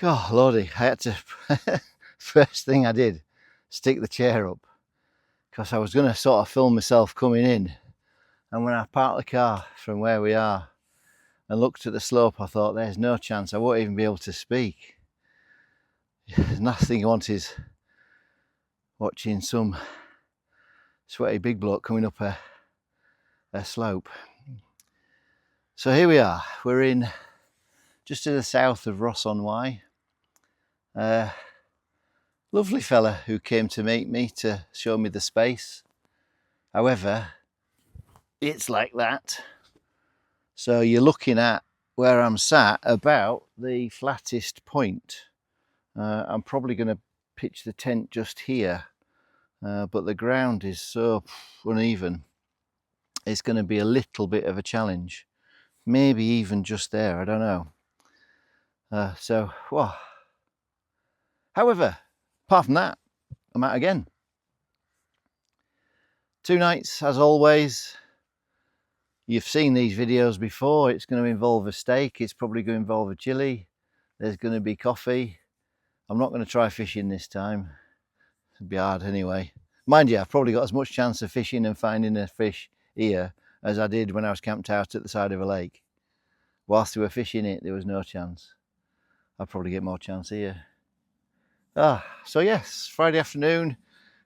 God, Lordy, I had to, first thing I did, stick the chair up, because I was going to sort of film myself coming in. And when I parked the car from where we are and looked at the slope, I thought, there's no chance I won't even be able to speak. The last thing you want is watching some sweaty big bloke coming up a slope. So here we are, we're in just to the south of Ross-on-Wye. Lovely fella who came to meet me to show me the space. However, it's like that. So you're looking at where I'm sat about the flattest point. I'm probably going to pitch the tent just here, but the ground is so uneven. It's going to be a little bit of a challenge. Maybe even just there, I don't know. Wow. However, apart from that, I'm out again. 2 nights, as always. You've seen these videos before. It's going to involve a steak. It's probably going to involve a chili. There's going to be coffee. I'm not going to try fishing this time. It'd be hard anyway. Mind you, I've probably got as much chance of fishing and finding a fish here as I did when I was camped out at the side of a lake. Whilst we were fishing it, there was no chance. I'll probably get more chance here. So yes, Friday afternoon,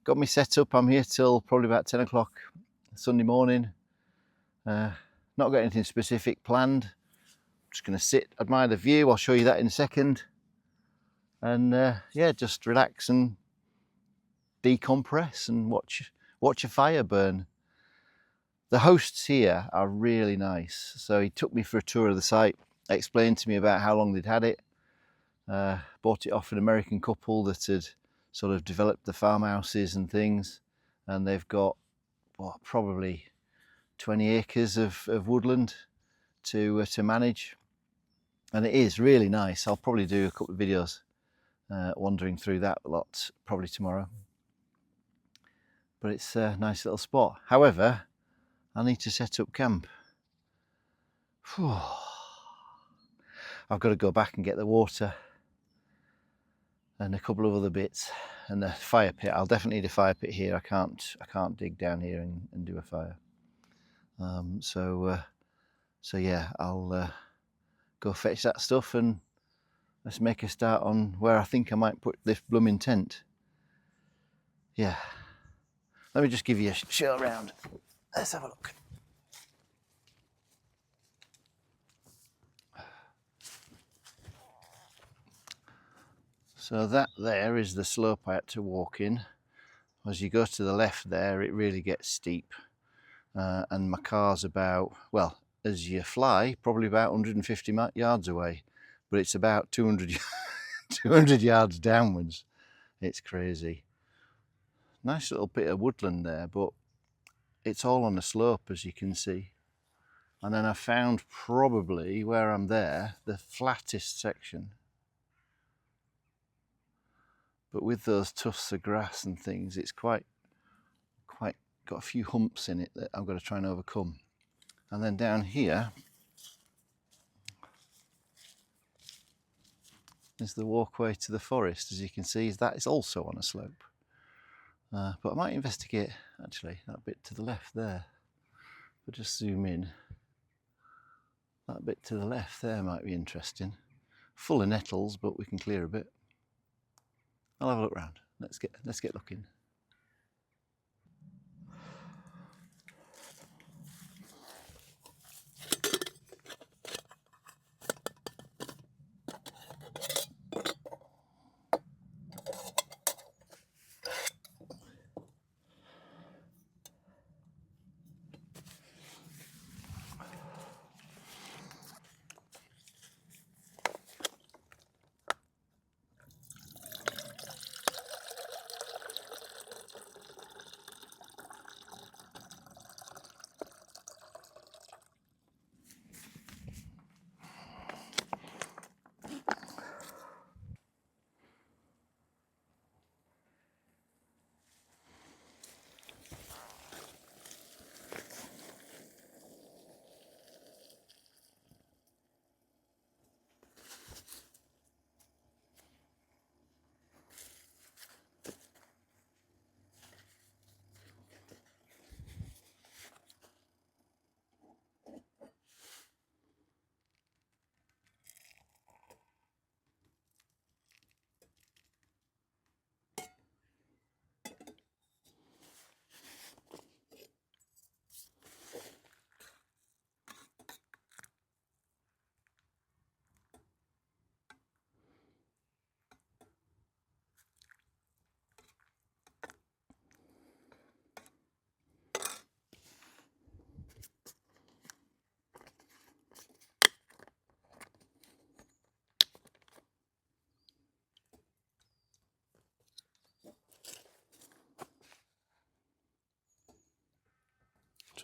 got me set up. I'm here till probably about 10 o'clock Sunday morning. Not got anything specific planned. Just going to sit, admire the view. I'll show you that in a second. And yeah, just relax and decompress and watch a fire burn. The hosts here are really nice. So he took me for a tour of the site, explained to me about how long they'd had it. Bought it off an American couple that had sort of developed the farmhouses and things, and they've got probably 20 acres of woodland to manage, and it is really nice. I'll probably do a couple of videos wandering through that a lot, probably tomorrow. But it's a nice little spot. However, I need to set up camp. Whew. I've got to go back and get the water and a couple of other bits, and the fire pit. I'll definitely need a fire pit here. I can't dig down here and do a fire. So yeah, I'll go fetch that stuff and let's make a start on where I think I might put this blooming tent. Yeah, let me just give you a show around. Let's have a look. So that there is the slope I had to walk in. As you go to the left there, it really gets steep. And my car's about, well, as you fly, probably about 150 yards away. But it's about 200 yards downwards. It's crazy. Nice little bit of woodland there, but it's all on a slope, as you can see. And then I found probably, where I'm there, the flattest section. But with those tufts of grass and things, it's quite got a few humps in it that I've got to try and overcome. And then down here is the walkway to the forest. As you can see, that is also on a slope. But I might investigate actually that bit to the left there. But just zoom in. That bit to the left there might be interesting. Full of nettles, but we can clear a bit. I'll have a look round. Let's get looking.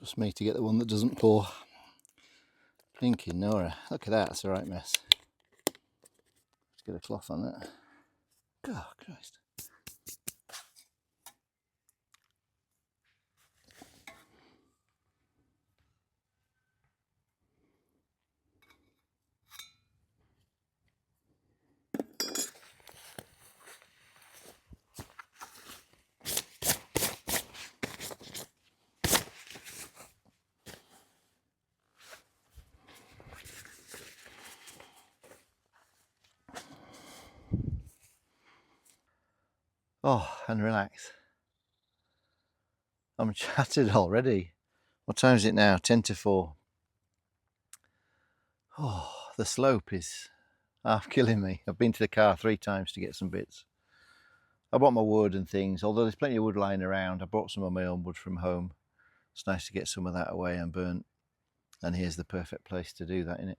Trust me to get the one that doesn't pour. Blinking Nora, look at that, that's a right mess. Let's get a cloth on that. Oh, Christ. Oh, and relax. I'm chatted already. What time is it now? 10 to 4. Oh, the slope is half killing me. I've been to the car 3 times to get some bits. I bought my wood and things, although there's plenty of wood lying around. I brought some of my own wood from home. It's nice to get some of that away and burnt. And here's the perfect place to do that, innit?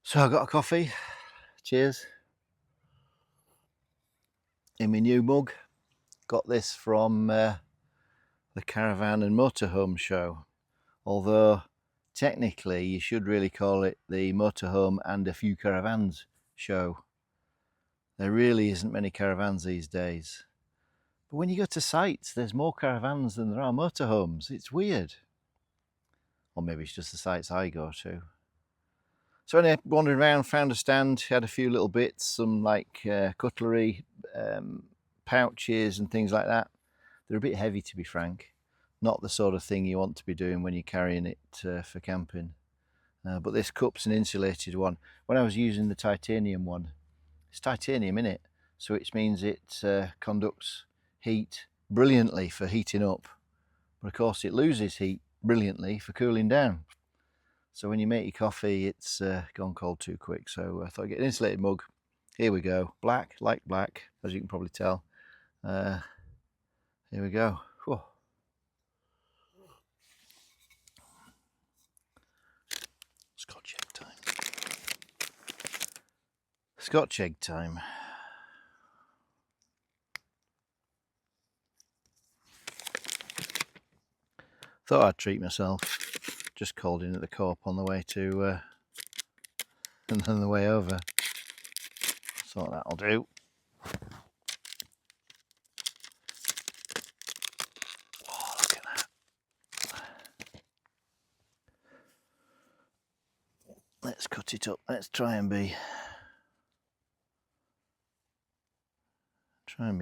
So I got a coffee. Cheers. In my new mug. Got this from the Caravan and Motorhome show. Although technically you should really call it the Motorhome and a Few Caravans show. There really isn't many caravans these days. But when you go to sites, there's more caravans than there are motorhomes. It's weird. Or maybe it's just the sites I go to. So anyway, wandering around, found a stand, had a few little bits, some like cutlery, pouches and things like that. They're a bit heavy, to be frank. Not the sort of thing you want to be doing when you're carrying it for camping. But this cup's an insulated one. When I was using the titanium one, it's titanium in it, so it means it conducts heat brilliantly for heating up. But of course it loses heat brilliantly for cooling down. So when you make your coffee, it's gone cold too quick. So I thought I'd get an insulated mug. Here we go. Black, like black, as you can probably tell. Here we go. Whew. Scotch egg time. Scotch egg time. Thought I'd treat myself. Just called in at the co-op on the way to and then the way over. Thought that'll do. Oh, look at that. Let's cut it up. Let's try and be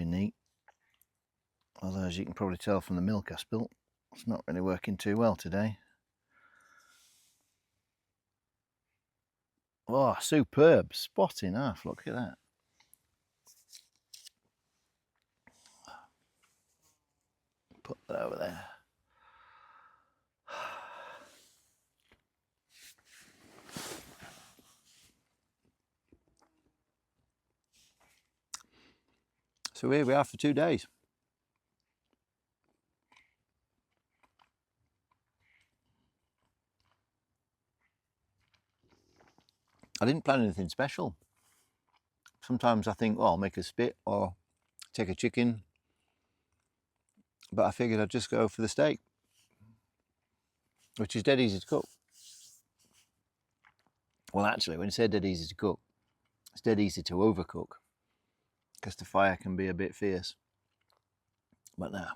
neat. Although, as you can probably tell from the milk I spilt, it's not really working too well today. Oh, superb. Spot in half. Look at that. Put that over there. So here we are for 2 days. I didn't plan anything special. Sometimes I think, well, I'll make a spit or take a chicken. But I figured I'd just go for the steak, which is dead easy to cook. Well, actually, when you say dead easy to cook, it's dead easy to overcook because the fire can be a bit fierce. But now,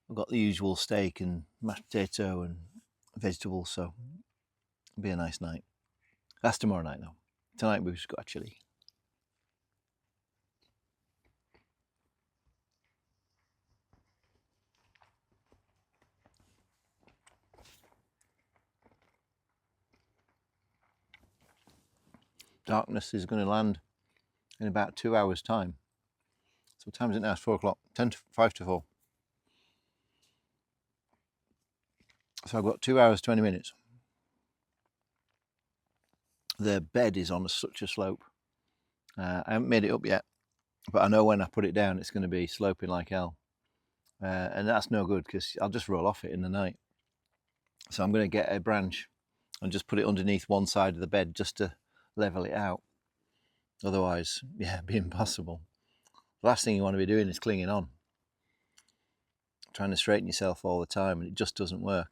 I've got the usual steak and mashed potato and vegetables, so it'll be a nice night. That's tomorrow night, though. Tonight we've just got a chili. Darkness is going to land in about 2 hours' time. So what time is it now? It's 4 o'clock. 5 to 4. So I've got 2 hours, 20 minutes. The bed is on such a slope. I haven't made it up yet, but I know when I put it down, it's going to be sloping like hell. And that's no good because I'll just roll off it in the night. So I'm going to get a branch and just put it underneath one side of the bed just to level it out. Otherwise, yeah, it'd be impossible. The last thing you want to be doing is clinging on. trying to straighten yourself all the time, and it just doesn't work.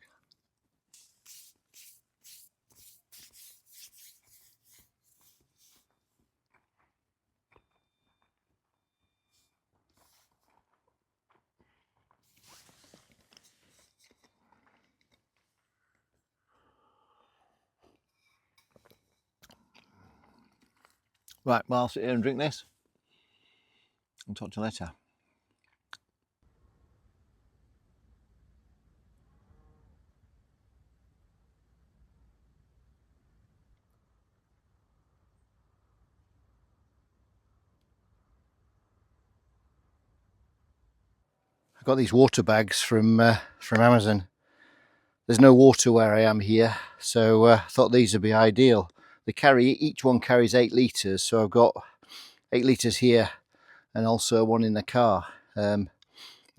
Right, well, I'll sit here and drink this and talk to you later. I got these water bags from Amazon. There's no water where I am here, so I thought these would be ideal. They carry, each one carries 8 litres, so I've got 8 litres here and also one in the car. They're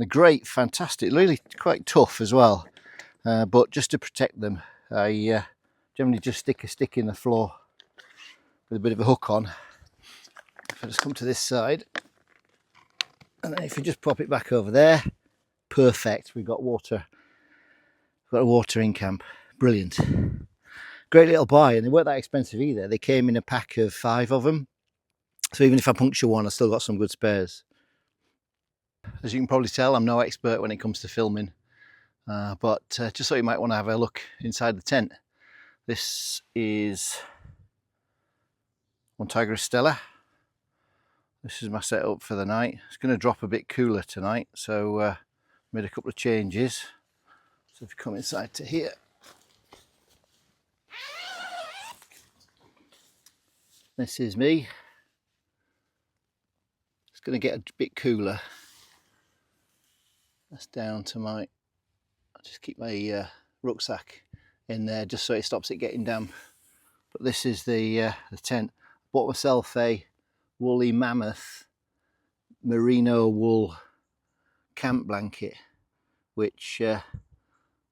great, fantastic, really quite tough as well. But just to protect them, I generally just stick a stick in the floor with a bit of a hook on. If I just come to this side, and then if you just pop it back over there, perfect. We've got water. We've got a watering camp. Brilliant. Great little buy, and they weren't that expensive either. They came in a pack of 5 of them. So even if I puncture one, I still got some good spares. As you can probably tell, I'm no expert when it comes to filming. But just thought you might want to have a look inside the tent. This is one Tigris Stella. This is my setup for the night. It's going to drop a bit cooler tonight, so made a couple of changes. So if you come inside to here, this is me. It's going to get a bit cooler. That's down to my, I just keep my rucksack in there just so it stops it getting damp. But this is the tent. Bought myself a woolly mammoth merino wool camp blanket, which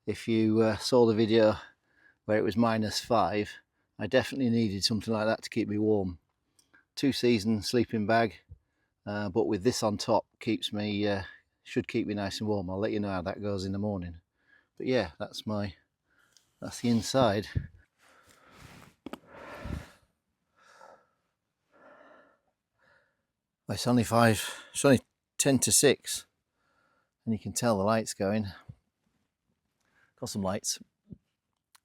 if you saw the video where it was -5, I definitely needed something like that to keep me warm. 2-season sleeping bag, but with this on top keeps me should keep me nice and warm. I'll let you know how that goes in the morning. But yeah, that's the inside. It's only 10 to 6, and you can tell the lights going. Got some lights,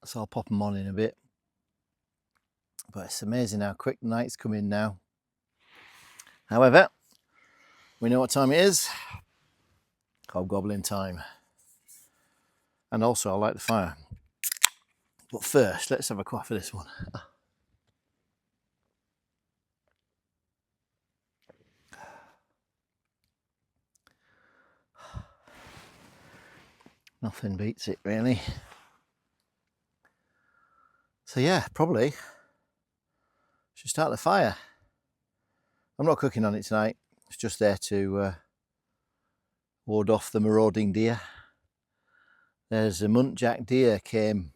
so I'll pop them on in a bit. But it's amazing how quick the night's come in now. However, we know what time it is. Hobgoblin time. And also I like the fire. But first, let's have a quaff of this one. Nothing beats it, really. So yeah, probably should start the fire. I'm not cooking on it tonight. It's just there to ward off the marauding deer. There's a muntjac deer came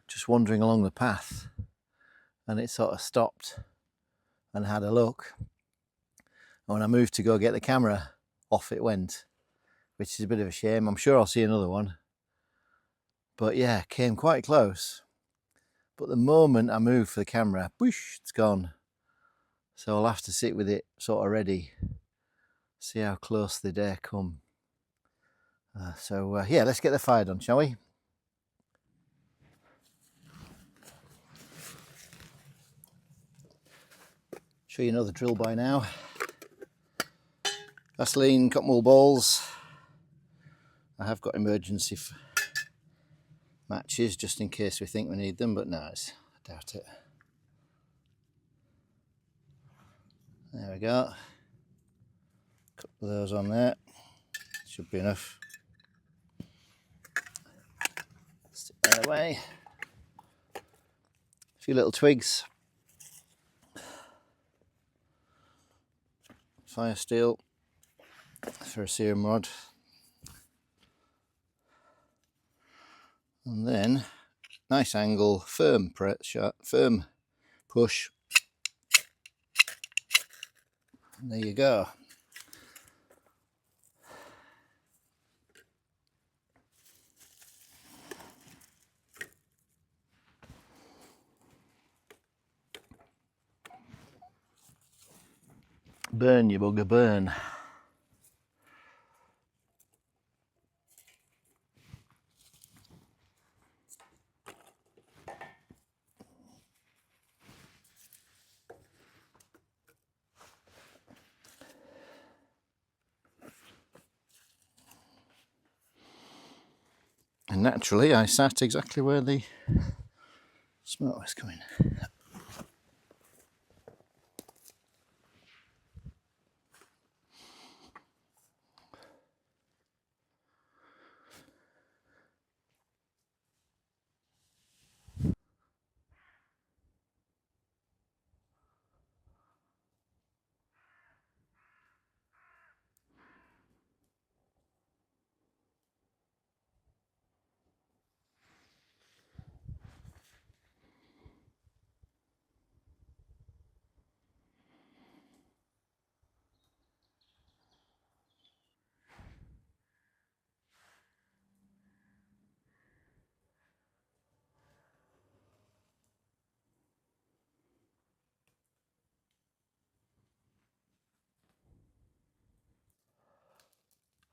just wandering along the path, and it sort of stopped and had a look. And when I moved to go get the camera, off it went, which is a bit of a shame. I'm sure I'll see another one. But yeah, came quite close. But the moment I moved for the camera, whoosh, it's gone. So I'll have to sit with it sort of ready, see how close they dare come. Yeah, let's get the fire done, shall we? Sure you know the drill by now. Vaseline, cotton wool balls. I have got emergency matches just in case we think we need them, but no, I doubt it. There we go. Couple of those on there. Should be enough. Stick that away. A few little twigs. Fire steel for a serum rod. And then nice angle, firm push. And there you go. Burn, you bugger, burn. And naturally, I sat exactly where the smoke was coming.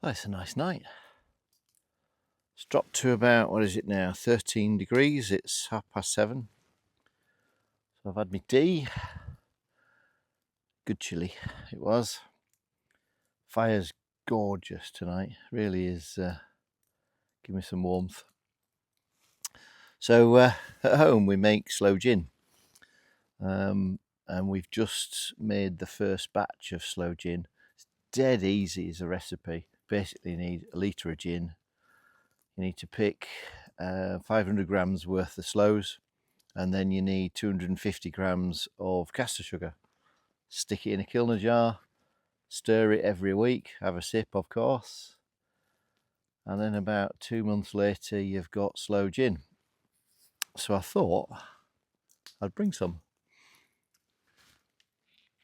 Oh, it's a nice night. It's dropped to about, what is it now, 13 degrees. It's 7:30. So I've had my tea. Good chilly it was. Fire's gorgeous tonight. Really is give me some warmth. So at home we make sloe gin. And we've just made the first batch of sloe gin. It's dead easy as a recipe. Basically you need a litre of gin. You need to pick 500 grams worth of sloes, and then you need 250 grams of caster sugar. Stick it in a kilner jar, stir it every week, have a sip of course, and then about 2 months later you've got sloe gin. So I thought I'd bring some.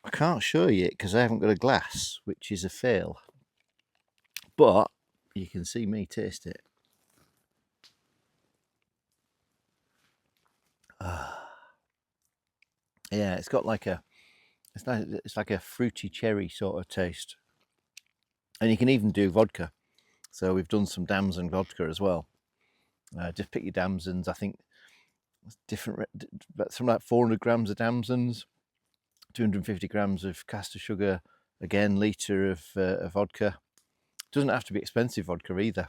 I can't show you it because I haven't got a glass, which is a fail, but you can see me taste it. Yeah, it's got like it's like a fruity cherry sort of taste, and you can even do vodka. So we've done some damson vodka as well. Just pick your damsons. I think different, but something like 400 grams of damsons, 250 grams of caster sugar, again litre of vodka. Doesn't have to be expensive vodka either.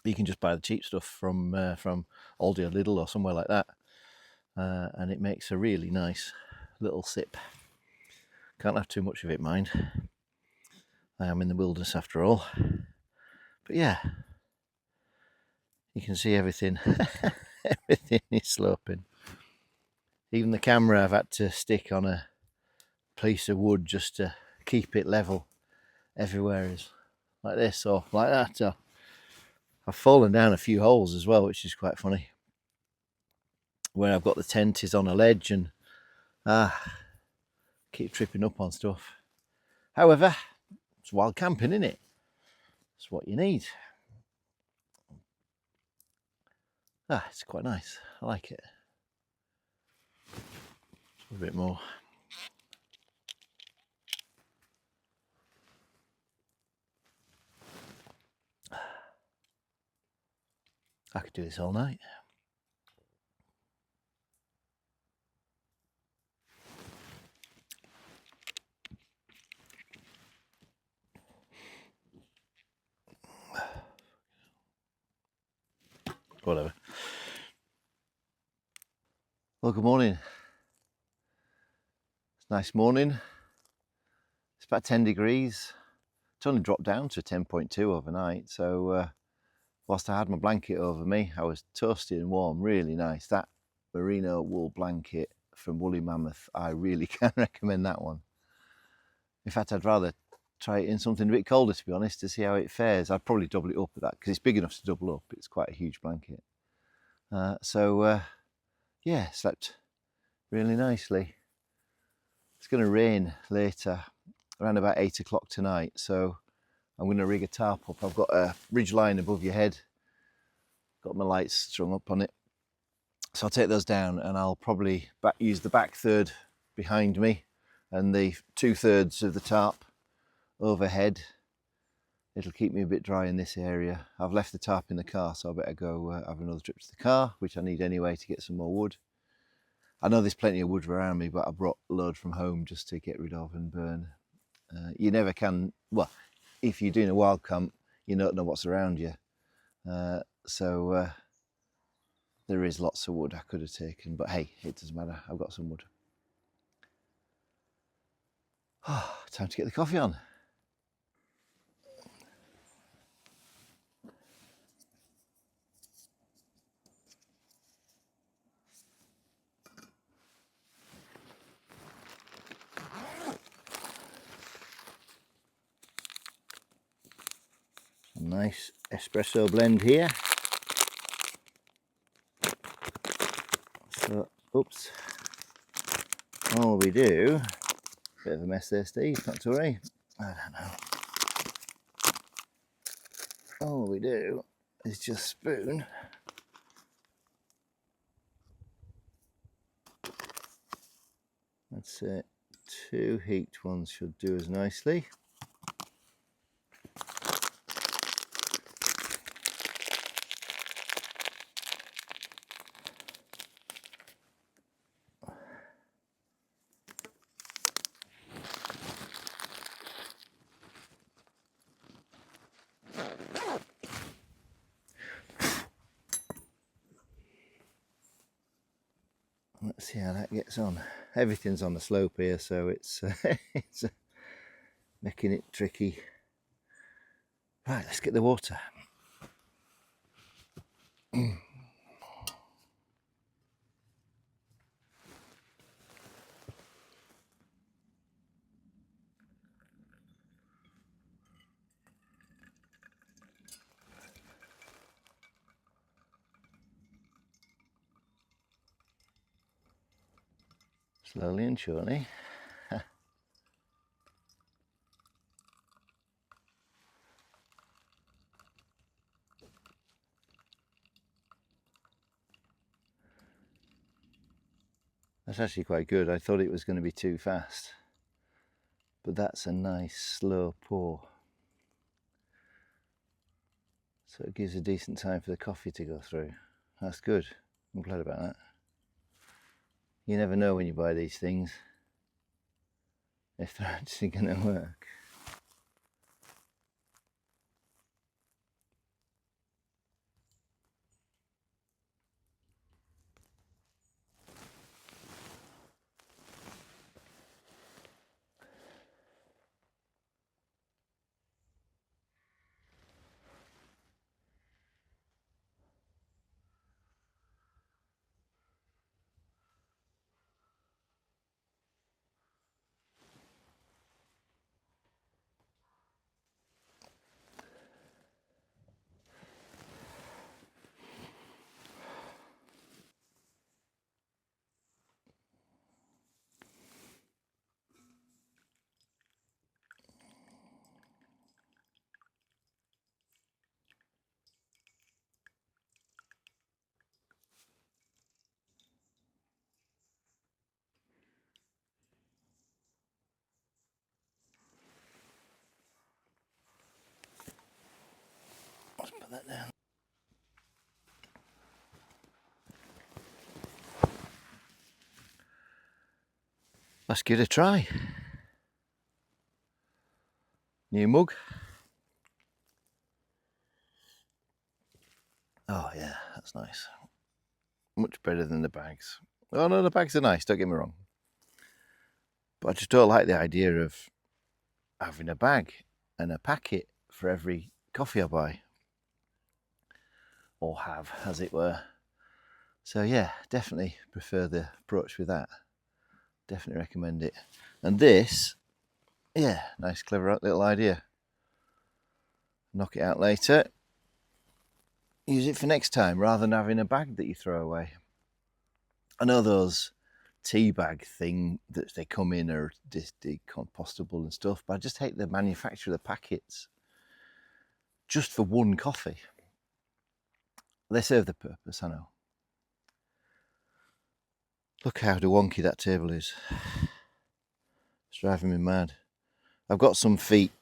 You can just buy the cheap stuff from Aldi or Lidl or somewhere like that, and it makes a really nice little sip. Can't have too much of it, mind. I am in the wilderness after all. But yeah, you can see everything. Everything is sloping. Even the camera I've had to stick on a piece of wood just to keep it level. Everywhere is like this or like that. Or I've fallen down a few holes as well, which is quite funny. Where I've got the tent is on a ledge and keep tripping up on stuff. However, it's wild camping, isn't it? It's what you need. It's quite nice. I like it. A bit more. I could do this all night. Whatever. Well, good morning. It's a nice morning. It's about 10 degrees. It's only dropped down to 10.2 overnight. So whilst I had my blanket over me, I was toasty and warm, really nice. That merino wool blanket from Woolly Mammoth, I really can recommend that one. In fact, I'd rather try it in something a bit colder, to be honest, to see how it fares. I'd probably double it up at that because it's big enough to double up. It's quite a huge blanket. Yeah, slept really nicely. It's going to rain later, around about 8 o'clock tonight, so I'm going to rig a tarp up. I've got a ridge line above your head, got my lights strung up on it, so I'll take those down and I'll probably use the back third behind me and the 2/3 of the tarp overhead. It'll keep me a bit dry in this area. I've left the tarp in the car, so I better go have another trip to the car, which I need anyway to get some more wood. I know there's plenty of wood around me, but I brought a load from home just to get rid of and burn. You never can, well, if you're doing a wild camp, you don't know what's around you. So there is lots of wood I could have taken, but hey, it doesn't matter. I've got some wood. Oh, time to get the coffee on. A nice espresso blend here. So, oops. All we do, bit of a mess there, Steve, not to worry. I don't know. All we do is just spoon. That's it. 2 heaped ones should do as nicely. Let's see how that gets on. Everything's on the slope here, so it's it's making it tricky. Right, let's get the water. Slowly and surely. That's actually quite good. I thought it was going to be too fast, but that's a nice slow pour. So it gives a decent time for the coffee to go through. That's good. I'm glad about that. You never know when you buy these things if they're actually going to work. Let's put that down. Let's give it a try. New mug. Oh yeah, that's nice. Much better than the bags. Oh no, the bags are nice, don't get me wrong. But I just don't like the idea of having a bag and a packet for every coffee I buy. Or have, as it were. So yeah, definitely prefer the approach with that. Definitely recommend it. And this, yeah, nice clever little idea. Knock it out later. Use it for next time rather than having a bag that you throw away. I know those tea bag thing that they come in are decompostable and stuff, but I just hate the manufacture of the packets just for one coffee. They serve the purpose, I know. Look how wonky that table is. It's driving me mad. I've got some feet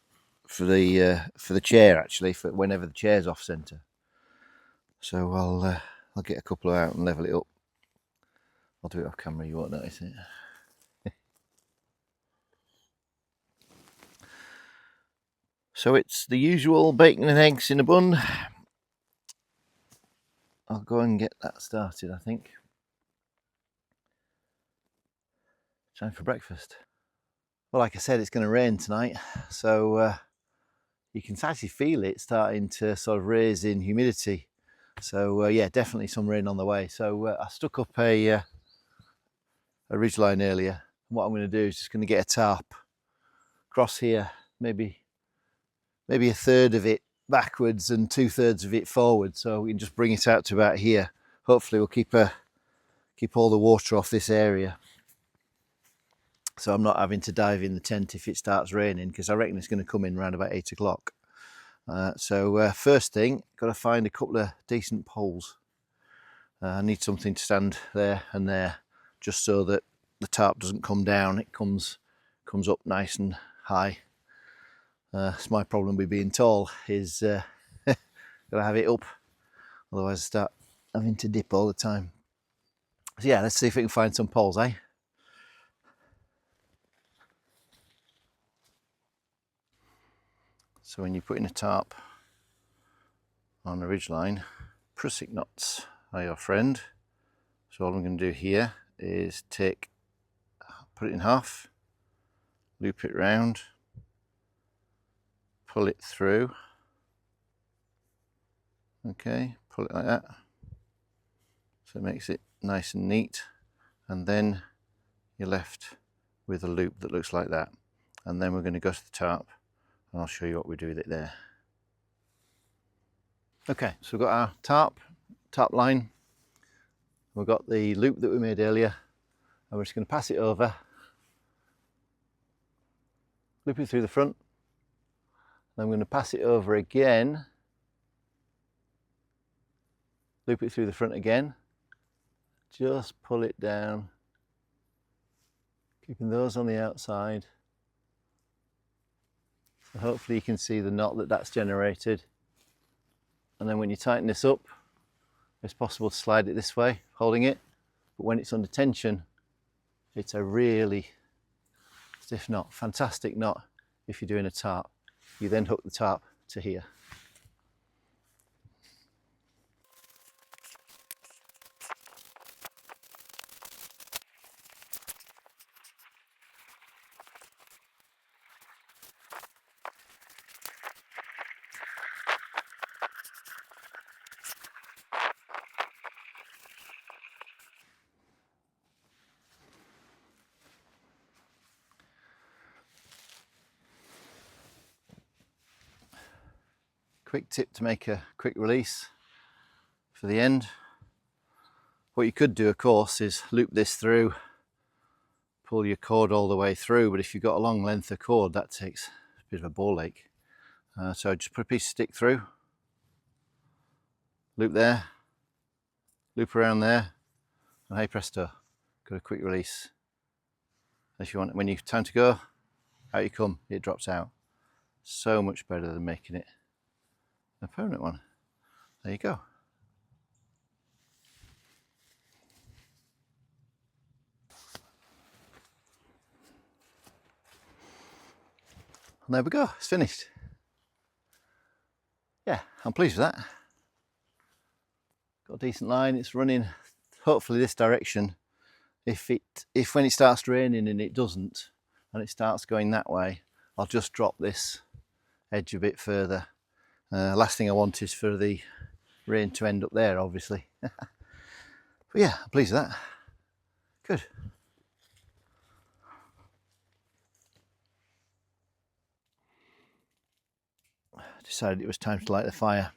for the chair actually, for whenever the chair's off centre. So I'll get a couple out and level it up. I'll do it off camera, you won't notice it. So it's the usual bacon and eggs in a bun. I'll go and get that started, I think. Time for breakfast. Well, like I said, it's going to rain tonight, so you can actually feel it starting to sort of raise in humidity. So yeah, definitely some rain on the way. So I stuck up a ridgeline earlier. And what I'm going to do is just going to get a tarp across here, maybe a third of it backwards and 2/3 of it forward, so we can just bring it out to about here. Hopefully we'll keep all the water off this area, so I'm not having to dive in the tent if it starts raining, because I reckon it's going to come in around about 8 o'clock. So first thing, got to find a couple of decent poles. I need something to stand there and there, just so that the tarp doesn't come down, it comes up nice and high. It's my problem with being tall, is gotta have it up, otherwise I start having to dip all the time. So yeah, let's see if we can find some poles, eh? So when you're putting a tarp on a ridgeline, prusik knots are your friend. So all I'm going to do here is put it in half, loop it round, pull it through. Okay, pull it like that, so it makes it nice and neat, and then you're left with a loop that looks like that. And then we're going to go to the tarp and I'll show you what we do with it there. Okay, so we've got our tarp line, we've got the loop that we made earlier, and we're just going to pass it over, loop it through the front, then I'm going to pass it over again, loop it through the front again, just pull it down, keeping those on the outside. So hopefully you can see the knot that's generated. And then when you tighten this up, it's possible to slide it this way, holding it. But when it's under tension, it's a really stiff knot, fantastic knot if you're doing a tarp. You then hook the tarp to here. Quick tip to make a quick release for the end. What you could do, of course, is loop this through, pull your cord all the way through, but if you've got a long length of cord, that takes a bit of a ball ache. So just put a piece of stick through, loop there, loop around there, and hey presto, got a quick release. If you want, when you time to go, out you come, it drops out. So much better than making it a permanent one. There you go. And there we go, it's finished. Yeah, I'm pleased with that. Got a decent line, it's running hopefully this direction. If when it starts raining and it doesn't, and it starts going that way, I'll just drop this edge a bit further. Last thing I want is for the rain to end up there, obviously. But yeah, I'm pleased with that. Good. Decided it was time to light the fire.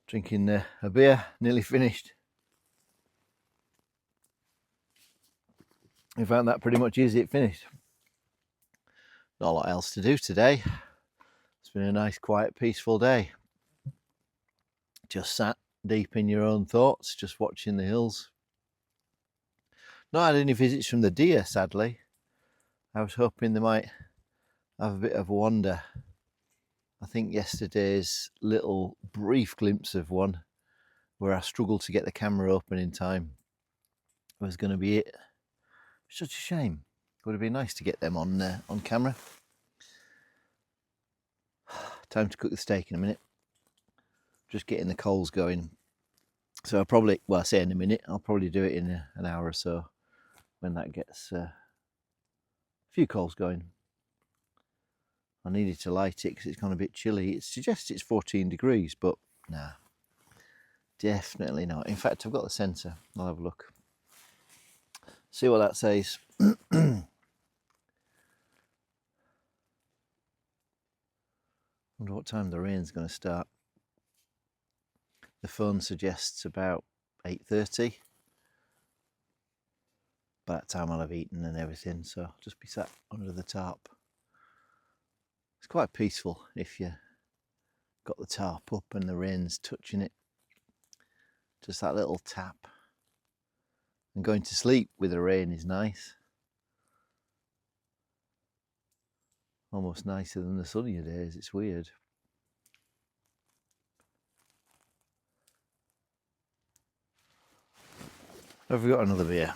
Drinking a beer, nearly finished. I found that pretty much easy, it finished. Not a lot else to do today. It's been a nice, quiet, peaceful day. Just sat deep in your own thoughts, just watching the hills. Not had any visits from the deer, sadly. I was hoping they might have a bit of a wander. I think yesterday's little brief glimpse of one where I struggled to get the camera open in time was going to be it. Such a shame. It would have been nice to get them on camera. Time to cook the steak in a minute. Just getting the coals going. So I'll probably, well, I say in a minute, I'll probably do it in an hour or so when that gets a few coals going. I needed to light it because it's gone a bit chilly. It suggests it's 14 degrees, but nah, definitely not. In fact, I've got the sensor. I'll have a look. See what that says. Wonder what time the rain's going to start. The phone suggests about 8:30. By that time I'll have eaten and everything, so I'll just be sat under the tarp. It's quite peaceful if you got the tarp up and the rain's touching it. Just that little tap. And going to sleep with the rain is nice. Almost nicer than the sunnier days, it's weird. Have we got another beer?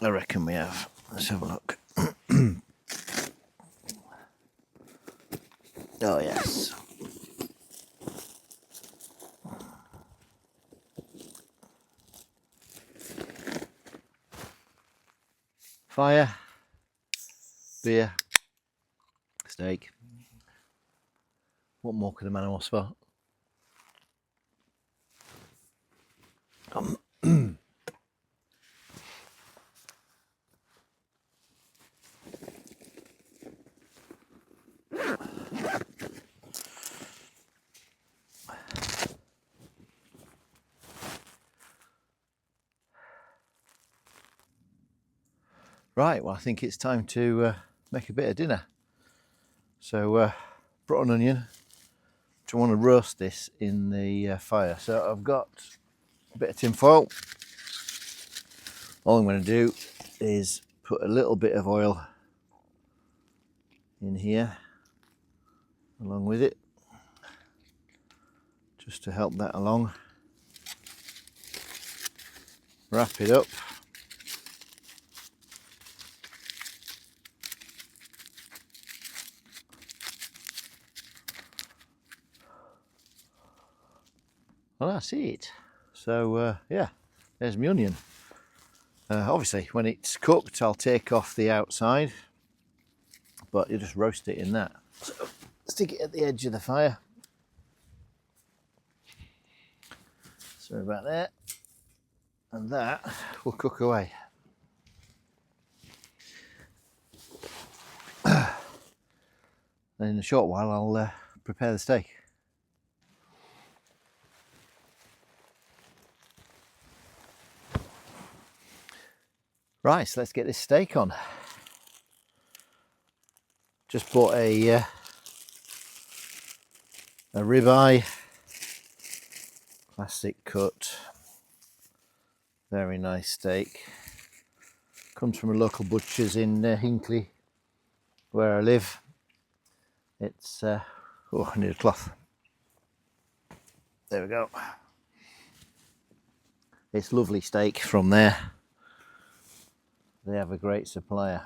I reckon we have. Let's have a look. Oh yes. Fire, beer, steak. What more could a man ask for? Right, well I think it's time to make a bit of dinner. So brought an onion. I want to roast this in the fire. So I've got a bit of tin foil. All I'm going to do is put a little bit of oil in here along with it, just to help that along. Wrap it up. Well, that's it. So yeah, there's my onion. Obviously when it's cooked I'll take off the outside, but you just roast it in that. So stick it at the edge of the fire. Sorry about that. And that will cook away. And in a short while I'll prepare the steak. Right, so let's get this steak on. Just bought a ribeye, classic cut, very nice steak. Comes from a local butcher's in Hinckley, where I live. It's oh, I need a cloth. There we go. It's lovely steak from there. They have a great supplier.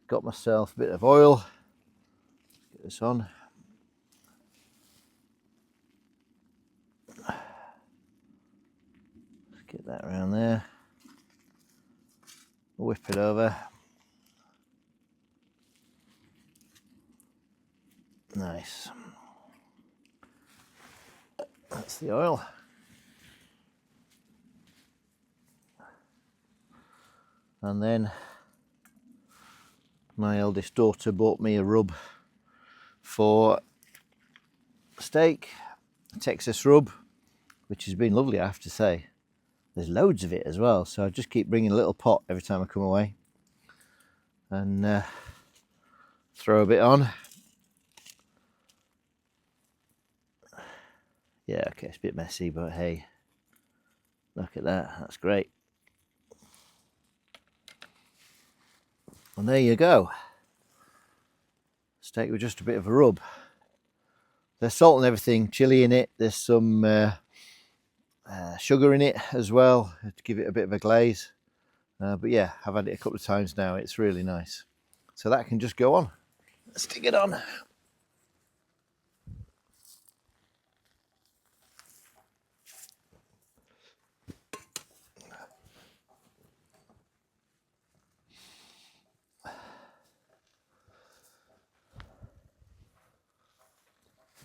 Got myself a bit of oil. Get this on. Let's get that around there. Whip it over. Nice. That's the oil. And then my eldest daughter bought me a rub for steak, a Texas rub, which has been lovely, I have to say. There's loads of it as well, so I just keep bringing a little pot every time I come away and throw a bit on. Yeah, okay, it's a bit messy, but hey, look at that, that's great. And there you go. Steak with just a bit of a rub. There's salt and everything, chilli in it. There's some sugar in it as well to give it a bit of a glaze. But yeah, I've had it a couple of times now. It's really nice. So that can just go on. Let's stick it on.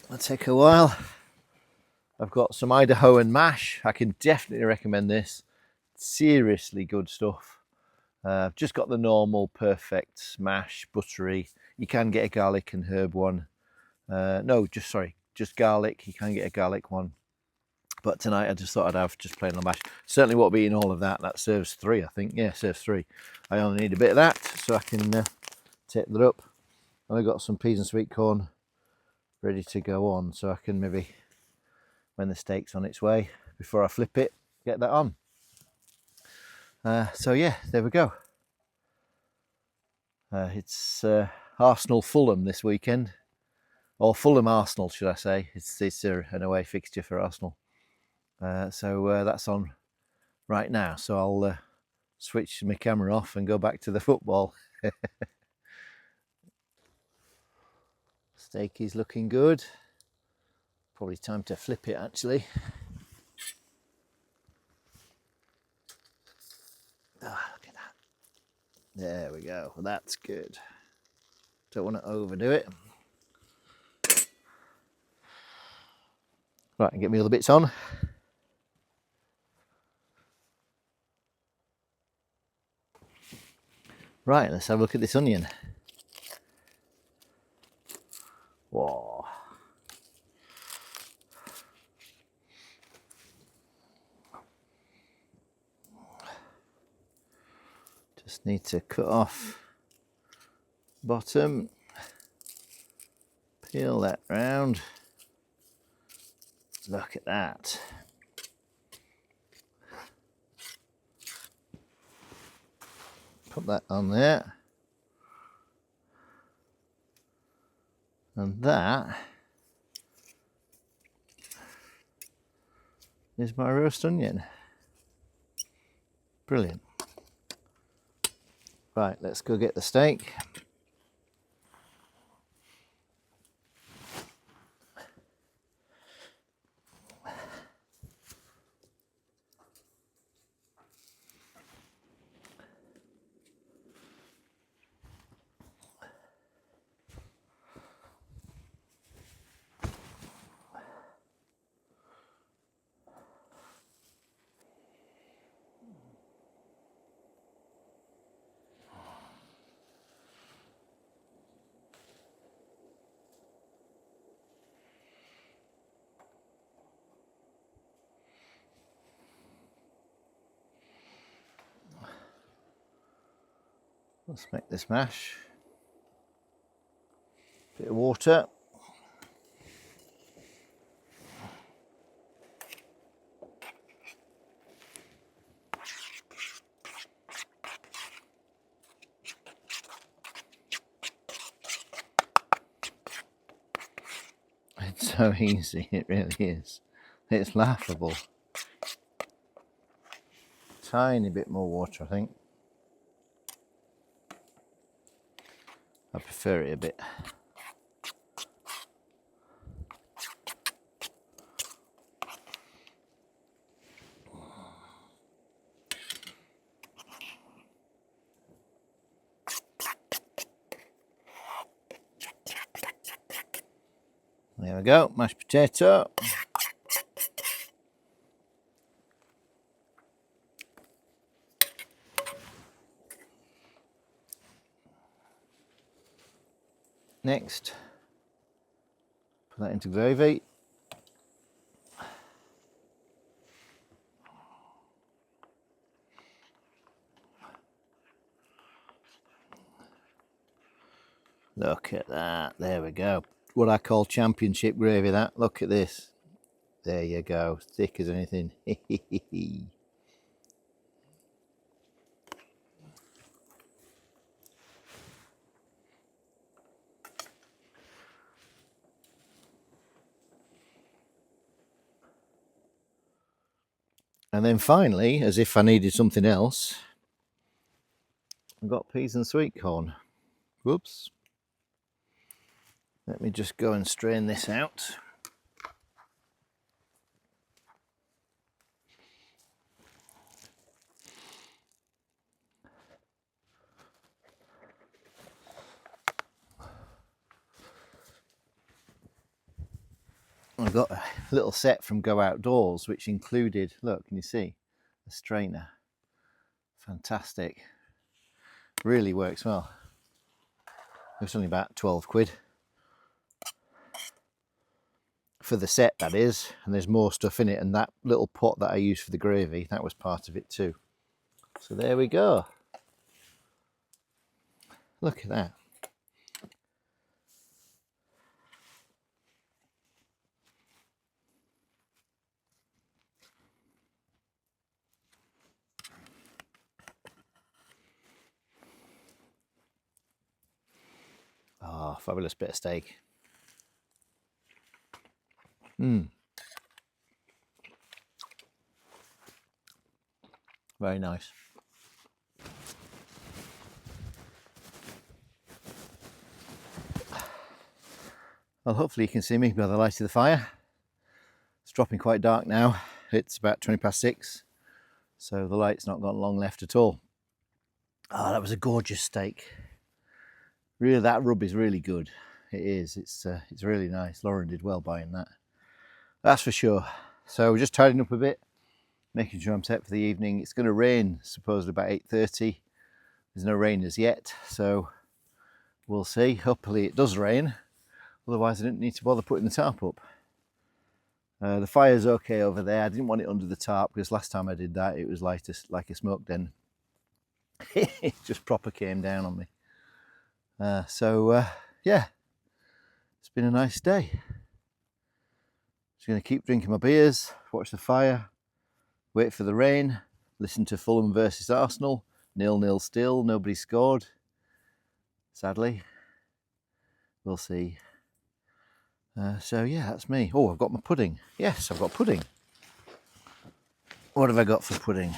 It'll take a while. I've got some Idahoan mash. I can definitely recommend this. Seriously good stuff. I've just got the normal perfect mash, buttery. You can get a garlic and herb one. No, just garlic. You can get a garlic one. But tonight I just thought I'd have just plain old mash. Certainly won't be eating all of that. That serves 3, I think. Yeah, serves 3. I only need a bit of that so I can take that up. And I've got some peas and sweet corn ready to go on, so I can maybe, when the steak's on its way, before I flip it, get that on. So yeah, there we go. It's Arsenal-Fulham this weekend, or Fulham-Arsenal, should I say. It's an away fixture for Arsenal. So that's on right now. So I'll switch my camera off and go back to the football. Steak is looking good. Probably time to flip it actually. Ah, look at that. There we go. That's good. Don't want to overdo it. Right, and get me all the bits on. Right, let's have a look at this onion. Whoa. Just need to cut off bottom, peel that round. Look at that. Put that on there. And that is my roast onion. Brilliant. Right, let's go get the steak. Let's make this mash. Bit of water. It's so easy, it really is. It's laughable. Tiny bit more water, I think. I prefer it a bit. There we go, mashed potato. Next, put that into gravy. Look at that, there we go. What I call championship gravy, that. Look at this. There you go, thick as anything. And then finally, as if I needed something else, I've got peas and sweet corn. Whoops. Let me just go and strain this out. I've got a little set from Go Outdoors which included, look, can you see, a strainer. Fantastic. Really works well. It was only about 12 quid. For the set, that is, and there's more stuff in it, and that little pot that I used for the gravy, that was part of it too. So there we go. Look at that. Oh, fabulous bit of steak. Very nice. Well, hopefully you can see me by the light of the fire. It's dropping quite dark now. It's about 20 past 6, so the light's not got long left at all. Oh, that was a gorgeous steak. Really, that rub is really good. It is. It's really nice. Lauren did well buying that. That's for sure. So we're just tidying up a bit, making sure I'm set for the evening. It's going to rain supposedly about 8:30. There's no rain as yet, so we'll see. Hopefully it does rain. Otherwise I didn't need to bother putting the tarp up. The fire's okay over there. I didn't want it under the tarp because last time I did that it was like a smoke den. It just proper came down on me. Yeah, it's been a nice day. Just going to keep drinking my beers, watch the fire, wait for the rain, listen to Fulham versus Arsenal. 0-0 still, nobody scored. Sadly. We'll see. So yeah, that's me. Oh, I've got my pudding. Yes, I've got pudding. What have I got for pudding?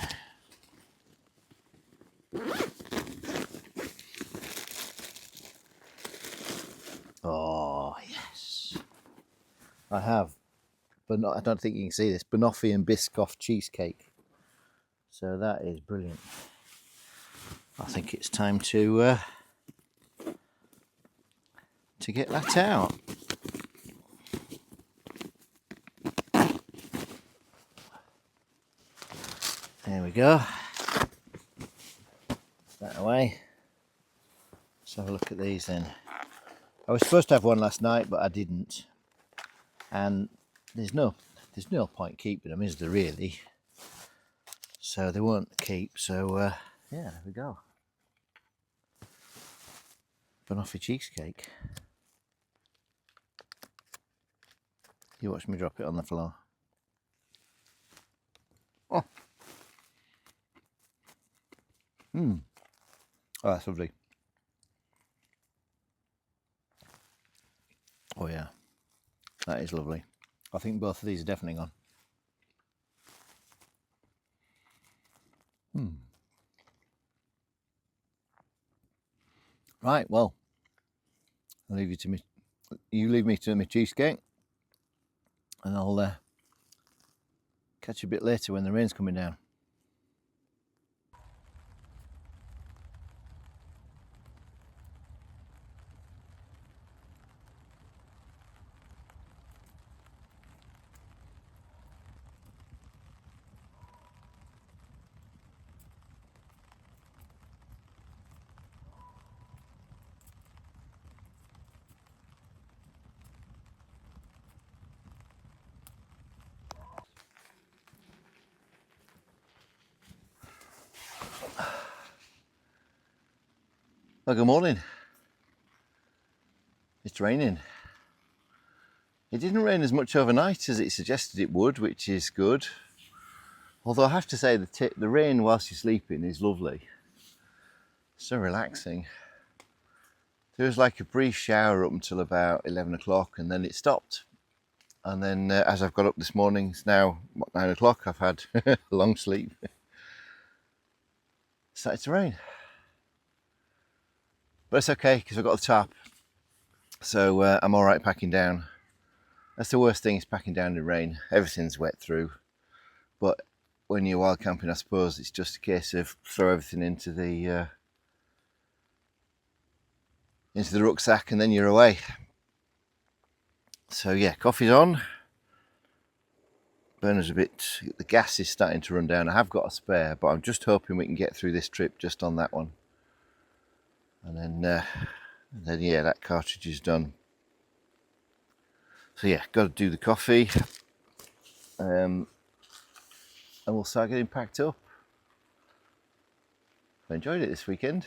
Oh, yes. I have, but I don't think you can see this, banoffee and Biscoff cheesecake. So that is brilliant. I think it's time to get that out. There we go. That away. Let's have a look at these then. I was supposed to have one last night, but I didn't. And there's no point keeping them, is there really? So they won't keep. So yeah, there we go. Banoffee cheesecake. You watch me drop it on the floor. Oh. Oh, that's lovely. Oh yeah, that is lovely. I think both of these are definitely gone. Right, well, I'll leave you to me. You leave me to my cheesecake, and I'll catch you a bit later when the rain's coming down. Well, good morning. It's raining. It didn't rain as much overnight as it suggested it would, which is good. Although I have to say the rain whilst you're sleeping is lovely. So relaxing. There was like a brief shower up until about 11 o'clock and then it stopped. And then as I've got up this morning, it's now, what, 9 o'clock, I've had a long sleep. It started to rain. But it's okay, because I've got the tarp. So I'm all right packing down. That's the worst thing, is packing down in rain. Everything's wet through. But when you're wild camping, I suppose it's just a case of throw everything into the rucksack and then you're away. So yeah, coffee's on. Burner's a bit, the gas is starting to run down. I have got a spare, but I'm just hoping we can get through this trip just on that one. And then yeah, that cartridge is done. So yeah, got to do the coffee. And we'll start getting packed up. I enjoyed it this weekend.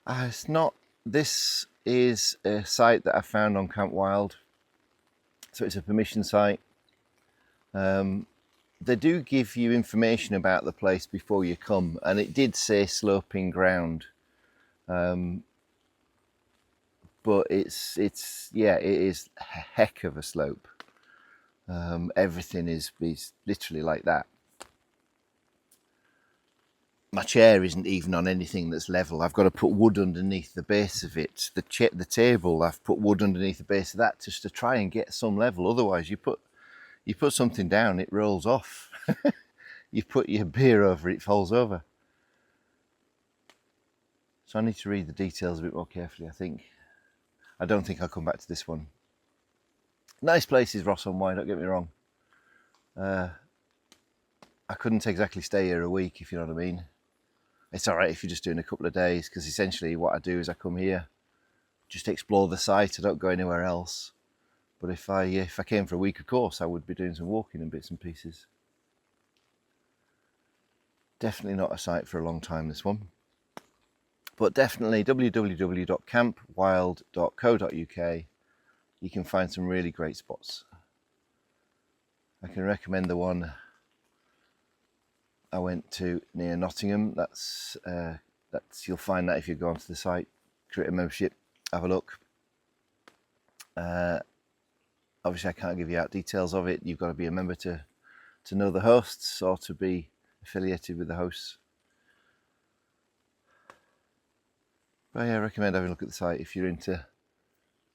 It's not, this is a site that I found on CampWild. So it's a permission site. They do give you information about the place before you come, and it did say sloping ground. But it's yeah, it is a heck of a slope. Everything is literally like that. My chair isn't even on anything that's level. I've got to put wood underneath the base of it. The table, I've put wood underneath the base of that just to try and get some level. Otherwise, you put something down, it rolls off. You put your beer over, it falls over. So I need to read the details a bit more carefully, I think. I don't think I'll come back to this one. Nice place is Ross-on-Wye, don't get me wrong. I couldn't exactly stay here a week, if you know what I mean. It's all right if you're just doing a couple of days, because essentially what I do is I come here, just explore the site. I don't go anywhere else. But if I came for a week, of course, I would be doing some walking and bits and pieces. Definitely not a site for a long time, this one. But definitely www.campwild.co.uk. You can find some really great spots. I can recommend the one I went to near Nottingham. That's you'll find that if you go onto the site, create a membership, have a look. Obviously I can't give you out details of it. You've got to be a member to know the hosts or to be affiliated with the hosts. But yeah, I recommend having a look at the site if you're into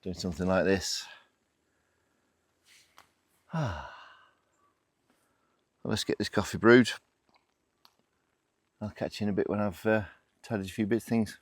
doing something like this. Well, let's get this coffee brewed. I'll catch you in a bit when I've tidied a few bits things.